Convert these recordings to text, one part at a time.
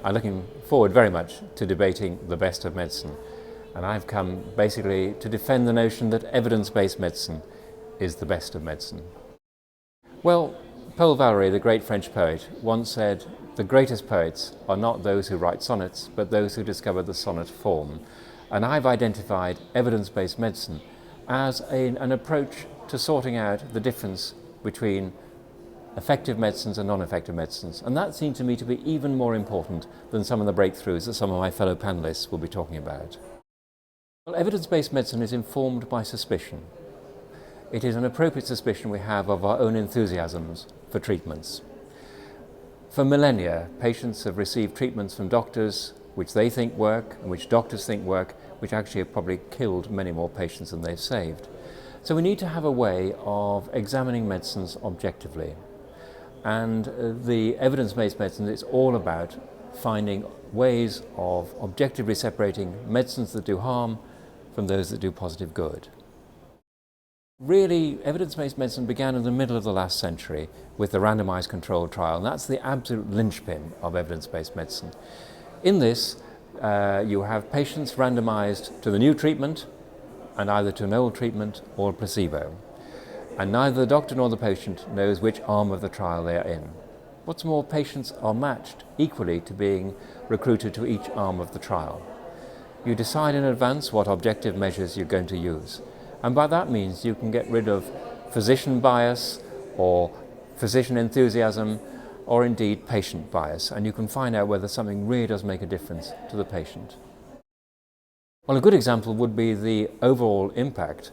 I'm looking forward very much to debating the best of medicine. And I've come basically to defend the notion that evidence-based medicine is the best of medicine. Well, Paul Valéry, the great French poet, once said, "The greatest poets are not those who write sonnets, but those who discover the sonnet form." And I've identified evidence-based medicine as an approach to sorting out the difference between effective medicines and non-effective medicines. And that seemed to me to be even more important than some of the breakthroughs that some of my fellow panelists will be talking about. Well, evidence-based medicine is informed by suspicion. It is an appropriate suspicion we have of our own enthusiasms for treatments. For millennia, patients have received treatments from doctors which they think work and which doctors think work, which actually have probably killed many more patients than they've saved. So we need to have a way of examining medicines objectively. And the evidence-based medicine is all about finding ways of objectively separating medicines that do harm from those that do positive good. Really, evidence-based medicine began in the middle of the last century with the randomized controlled trial, and that's the absolute linchpin of evidence-based medicine. In this, you have patients randomized to the new treatment and either to an old treatment or a placebo. And neither the doctor nor the patient knows which arm of the trial they are in. What's more, patients are matched equally to being recruited to each arm of the trial. You decide in advance what objective measures you're going to use. And by that means you can get rid of physician bias or physician enthusiasm or indeed patient bias, and you can find out whether something really does make a difference to the patient. Well, a good example would be the overall impact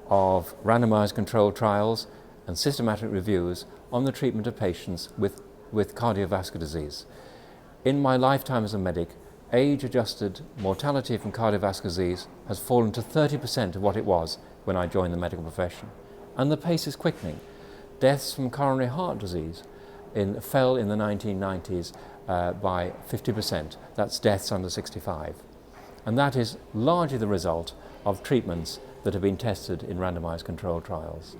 of randomized controlled trials and systematic reviews on the treatment of patients with cardiovascular disease. In my lifetime as a medic, age-adjusted mortality from cardiovascular disease has fallen to 30% of what it was when I joined the medical profession. And the pace is quickening. Deaths from coronary heart disease fell in the 1990s by 50%. That's deaths under 65. And that is largely the result of treatments that have been tested in randomized controlled trials.